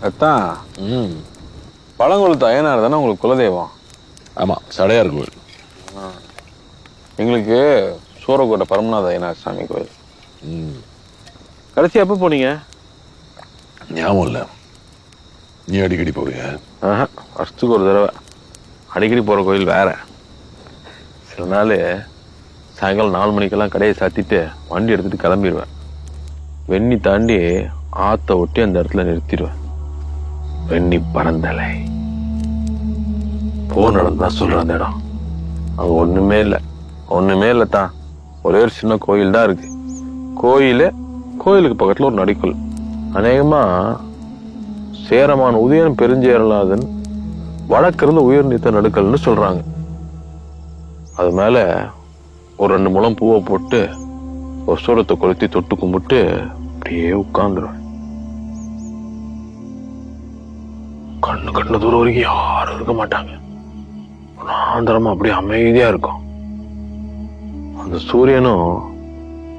அத்தான் பழங்குளத்து அய்யனார் தானே உங்களுக்கு குலதெய்வம்? ஆமாம், சடையார் கோவில். எங்களுக்கு சூரக்கோட்டை பரமநாத அய்யனார் சாமி கோயில். கடைசி எப்போ போனீங்க? ஞாபகம் இல்லை. நீ அடிக்கடி போவியா? வருஷத்துக்கு ஒரு தடவை. அடிக்கடி போகிற கோயில் வேற. சில நாள் சாயங்காலம் 4 மணிக்கெல்லாம் கடையை சாத்திட்டு வண்டி எடுத்துட்டு கிளம்பிடுவேன். வெண்ணி தாண்டி ஆற்ற ஒட்டி அந்த இடத்துல நிறுத்திடுவேன். வெண்ணி பரந்தலை போர் நடந்தா சொல்ற அந்த இடம். அங்க ஒண்ணுமே இல்லத்தான். ஒரே ஒரு சின்ன கோயில் தான் இருக்கு. கோயிலுக்கு பக்கத்துல ஒரு நடிக்கல். அநேகமா சேரமான உதயன் பெருஞ்சேரலாதன் வடக்கிருந்து உயிர் நீத்த நடுக்கல்னு சொல்றாங்க. அது மேல ஒரு 2 முழம் பூவை போட்டு ஒரு சூரத்தை கொளுத்தி தொட்டு கும்பிட்டு அப்படியே உட்கார்ந்துருவேன். கண்ணு தூரம் வரைக்கும் யாரும் இருக்க மாட்டாங்க. ஆந்திரமா அப்படியே அமைதியா இருக்கும். அந்த சூரியனும்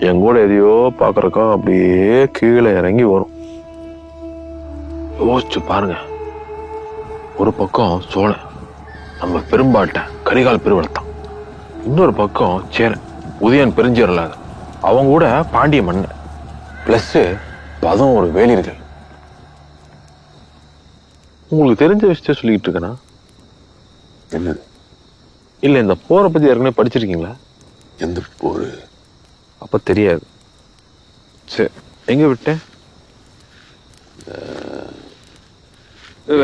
என் கூட எதையோ பாக்குறக்கா அப்படியே கீழே இறங்கி வரும். யோசிச்சு பாருங்க. ஒரு பக்கம் சோழன், நம்ம பெரும்பாட்டன் கரிகால் பெருவளத்தான். இன்னொரு பக்கம் சேரன், உதயன் பெருஞ்சேரலாதன். அவங்க கூட பாண்டிய மன்னன். பிளஸ் 11 வேலியர்கள். உங்களுக்கு தெரிஞ்ச விஷயத்த சொல்லிக்கிட்டு இருக்கேனா? என்னது? இல்ல, இந்த போரை பத்தி ஏற்கனவே படிச்சிருக்கீங்களா? எந்த போர்? அப்ப தெரியாது. சரி, எங்க விட்டேன்?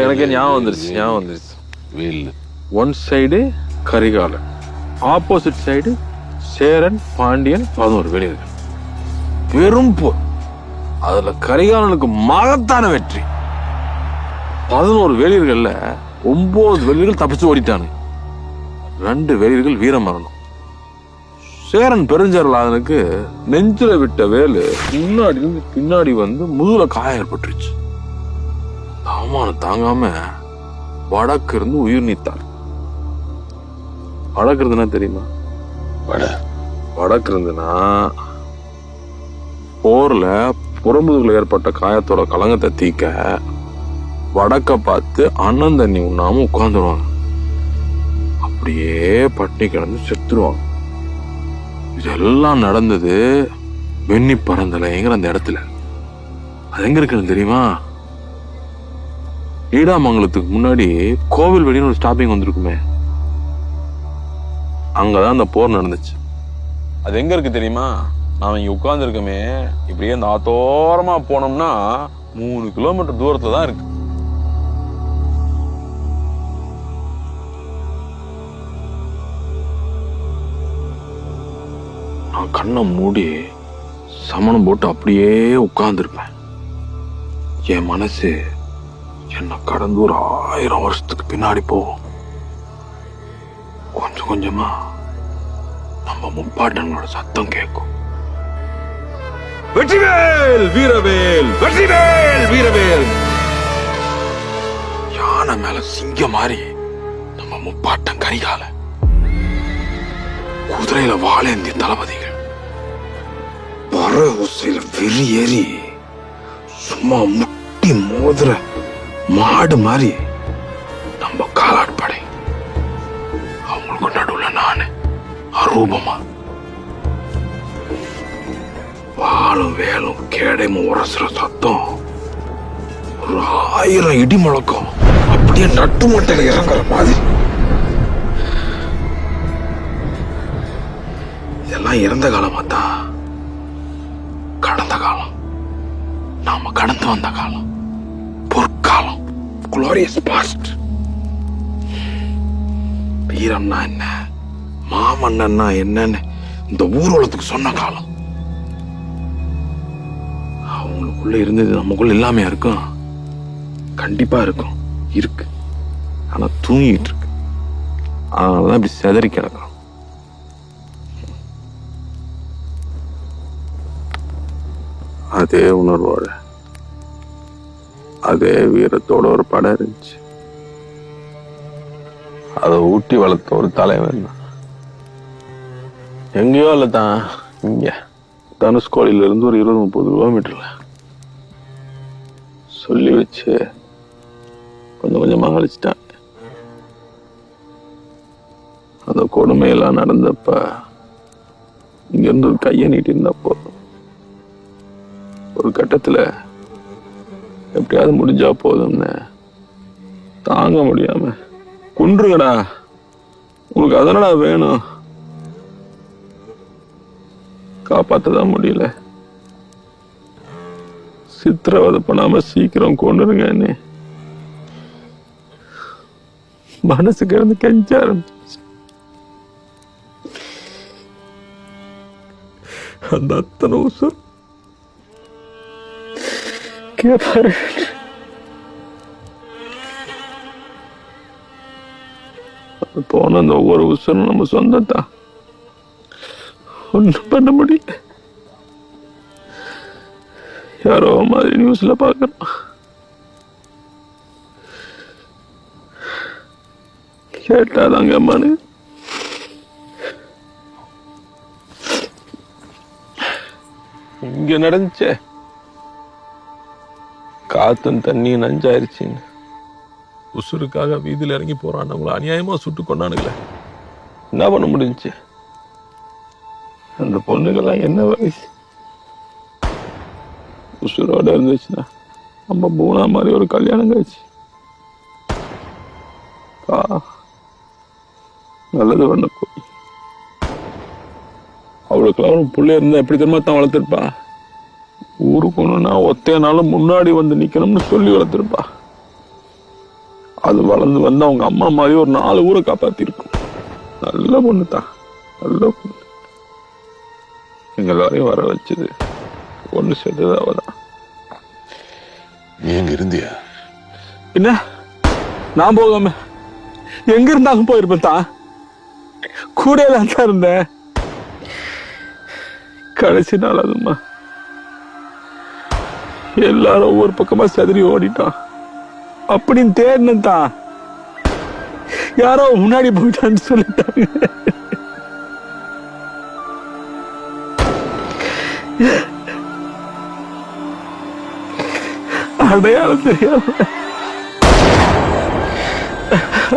எனக்கு ஞாபகம் வந்துருச்சு. வேல். One side Karikalan, opposite side Cheran, Pandiyan, 11 வேலியர்கள். பெரும் போர். அதுல கரிகாலனுக்கு மகத்தான வெற்றி. 11 வேலியர்கள்ல 9 வேலியர்கள் தப்பிச்சு ஓடிட்டானு. 2 வேலியர்கள் வீர மரணம். சேரன் பெருஞ்சேரலாதனுக்கு நெஞ்சில விட்ட வேலு முன்னாடி இருந்து பின்னாடி வந்து முதுகுல காயம் ஏற்பட்டுருச்சு. அவமானம் தாங்காம வடக்கு இருந்து உயிர் நீத்தார். வடக்கு இருந்துன்னா தெரியுமா? வடக்கு இருந்துன்னா போர்ல புறமுதுகுல ஏற்பட்ட காயத்தோட கலங்கத்தை தீக்க வடக்க பார்த்து அண்ணன் தண்ணி உண்ணாம உட்கார்ந்துருவாங்க. அப்படியே பட்டினி கிடந்து செத்துருவாங்க. இதெல்லாம் நடந்தது வெண்ணி பரந்தலைங்கிற அந்த இடத்துல. அது எங்க இருக்குன்னு தெரியுமா? ஈடாமங்கலத்துக்கு முன்னாடி கோவில் வெளின்னு ஒரு ஸ்டாப்பிங் வந்திருக்குமே, அங்கதான் அந்த போர் நடந்துச்சு. அது எங்க இருக்கு தெரியுமா? நாம இங்க உட்கார்ந்து இருக்கமே, இப்படியே அந்த ஆத்தோரமா போனோம்னா 3 கிலோமீட்டர் தூரத்துல தான் இருக்கு. நான் கண்ணை மூடி சமணம் போட்டு அப்படியே உட்கார்ந்துருப்பேன். என் மனசு என்ன கடந்து ஒரு 1000 வருஷத்துக்கு பின்னாடி போகும். கொஞ்சம் கொஞ்சமா நம்ம முப்பாட்டனோட சத்தம் கேட்கும். வெற்றிவேல் வீரவேல், வெற்றிவேல் வீரவேல். யானை மேல சிங்கம் மாதிரி நம்ம முப்பாட்டன் கரிகால, குதிரையில வாழேந்திய தளபதிகள், பற ஊசையில வெறி ஏறி சும்மா முட்டி மோதுற மாடு மாதிரி நம்ம காலாட்படை. அவங்களுக்கு நடுவுல நானு அரூபமா வாழும் வேலும் கேடையும் உரசுற சத்தம், ஒரு 1000 இடி முழக்கம் அப்படியே நட்டு மட்டையில இறங்குற மாதிரி. இதெல்லாம் இறந்த காலமாத்தான். கடந்த காலம், நாம கடந்து வந்த காலம், பொற்காலம், குளோரியஸ் பாஸ்ட். வீரம்னா என்ன, மாமன்னன்னா என்னன்னு இந்த ஊர்வலத்துக்கு சொன்ன காலம். அவங்களுக்குள்ள இருந்தது நமக்குள்ள எல்லாமே இருக்கும். கண்டிப்பா இருக்கும், இருக்கு. ஆனா தூங்கிட்டு இருக்கு. அதனாலதான் இப்படி செதறி கிடக்கும். அதே உணர்வோட, அதே வீரத்தோட ஒரு படம் இருந்துச்சு. அதை ஊட்டி வளர்த்த ஒரு தலைவன் தான். எங்கேயோ இல்ல தான், இங்க தனுஷ்கோடியில இருந்து ஒரு 20-30 கிலோமீட்டர்ல சொல்லி வச்சு கொஞ்சம் கொஞ்சமாக அழிச்சிட்டாங்க. அந்த கொடுமையெல்லாம் நடந்தப்ப இங்கிருந்து ஒரு கையை நீட்டி இருந்தா போதும். ஒரு கட்டத்துல எப்படியாவது முடிஞ்சா போதும்னு தாங்க முடியாம கொன்றுங்கடா, உங்களுக்கு அதனடா வேணும், காப்பாத்ததான் முடியல, சித்திரவதை பண்ணாம சீக்கிரம் கொண்டுருங்க என்ன மனசு கிடந்து கெஞ்ச ஆரம்பிச்சு. அந்த அத்தனை உசுர் கேப்பாரு. போன அந்த ஒவ்வொரு உசுரும் நம்ம சொந்தத்தான், ஒன்றும் பண்ண முடியல. யாரோ மாதிரி நியூஸ்ல பாக்குறோம், கேட்டாதாங்க அம்மானு. இங்க நடந்துச்சே காத்தும் தண்ணி நஞ்சாயிருச்சுன்னு உசுருக்காக வீதியில இறங்கி போறானவங்களை அநியாயமா சுட்டு கொண்டானுங்களே, என்ன பண்ண முடிஞ்சுச்சு? அந்த பொண்ணுக்கெல்லாம் என்ன வயசு? உசுரோட இருந்துச்சுன்னா நம்ம பூனா மாதிரி ஒரு கல்யாணம் கழிச்சு நல்லது பண்ண போய் அவளுக்கெல்லாம் ஒரு பிள்ளை இருந்தா எப்படி தெரியுமா தான் வளர்த்துருப்பா. ஊருக்கு ஒண்ணுன்னா ஒத்தையனாலும் முன்னாடி வந்து நிக்கணும்னு சொல்லி வளர்த்துருப்பா. அது வளர்ந்து வந்து அவங்க அம்மா மாதிரி ஒரு 4 ஊரை காப்பாத்திருக்கும். நல்ல பொண்ணு தான், நல்ல பொண்ணு. எங்க எல்லாரையும் வர வச்சது ஒண்ணு சேர்த்தது அவதான். நீ எங்க இருந்தியா? என்ன நான் போகாம எங்க இருந்தாலும் போயிருப்பேன் தான், கூட தான் இருந்தேன். கடைசி நாள் அதுமா எல்லாரும் ஒவ்வொரு பக்கமா செதறி ஓடிட்டான். அப்படின்னு தேடினேன் தான், யாரோ முன்னாடி போயிட்டான்னு சொல்லிட்டாங்க. அடையாளம் தெரியாம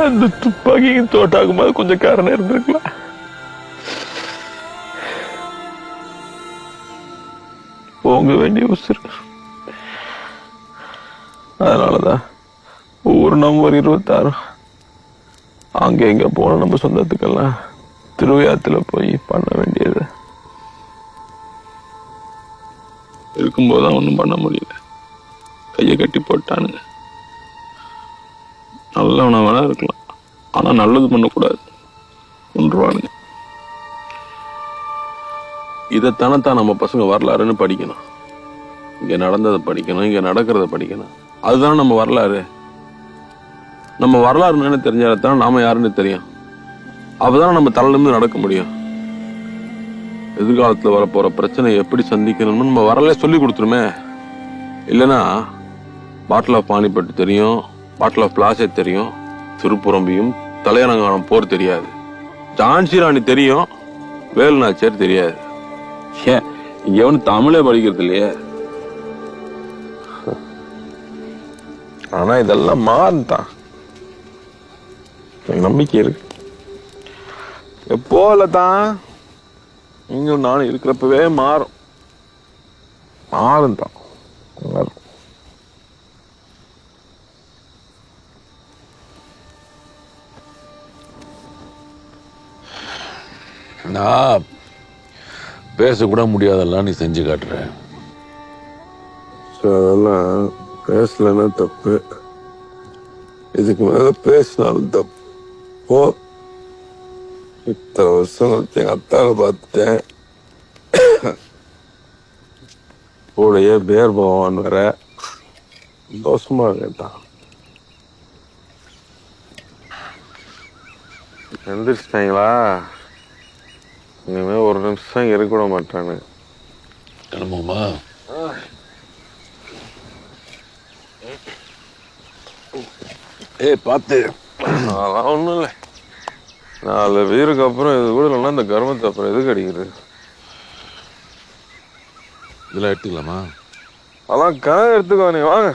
அந்த துப்பாக்கியும் தோட்டாகும் போது கொஞ்சம் காரணம் இருந்திருக்கலாம். போங்க வேண்டிய உசுறு. அதனாலதான் ஒவ்வொரு நம்பர் 26 அங்க எங்க போன நம்ம சொந்தத்துக்கெல்லாம் திருவையாத்துல போய் பண்ண வேண்டியது இருக்கும்போதுதான் ஒண்ணும் பண்ண முடியல. கையை கட்டி போட்டானுங்க. நல்லவனா வேணா இருக்கலாம், ஆனா நல்லது பண்ணக்கூடாது, கொன்றுவானுங்க. இதைத்தானத்தான் நம்ம பசங்க வரலாறுன்னு படிக்கணும். இங்க நடந்ததை படிக்கணும், இங்க நடக்கிறத படிக்கணும். அதுதான் நம்ம வரலாறு. நம்ம வரலாறு என்னன்னு தெரிஞ்சால்தான் நாம யாருன்னு தெரியும். அப்பதான் நம்ம தலையிலிருந்து நடக்க முடியும். எதிர்காலத்துல வரப்போற பிரச்சனை எப்படி சந்திக்கணும்னு நம்ம வரலாறு சொல்லி கொடுத்துருமே. இல்லைன்னா பாட்டில் ஆஃப் பானிபட் தெரியும், பாட்டில் ஆஃப் பிளாஸே தெரியும், திருப்புரம்பியும் தலையணங்கானம் போர் தெரியாது, ஜான்சி ராணி தெரியும், வேலுநாச்சியார் தெரியாது. ஏன் எவனு தமிழே படிக்கிறது இல்லையே? ஆனா இதெல்லாம் மாறுதான், எனக்கு நம்பிக்கை இருக்கு. எப்போல தான் நீங்களும் நானும் இருக்கிறப்பவே மாறும், மாறும் தான். நான் பேசக்கூட முடியாதெல்லாம் நீ செஞ்சு காட்டுற. அதெல்லாம் பேசலன்னா தப்பு, இதுக்கு மேல பேசினாலும் தப்பு. போ, இத்தனை வருஷம் எங்க அத்தாவை பார்த்துட்டேன், கூடையே பேர் போவான்னு வர சந்தோஷமா கேட்டான். எந்திரிச்சிட்டாங்களா? இனிமே ஒரு நிமிஷம் இருக்க விட மாட்டானு. கிளம்புமா? பார்த்து. அதெல்லாம் ஒண்ணும் இல்லை. 4 வீருக்கு அப்புறம் இது கூட இல்லைன்னா இந்த கர்மத்தை அப்புறம் எதுக்கு அடிக்கிறது? இதெல்லாம் எடுத்துக்கலாமா? அதெல்லாம் கனவு எடுத்துக்கோ, நீ வாங்க.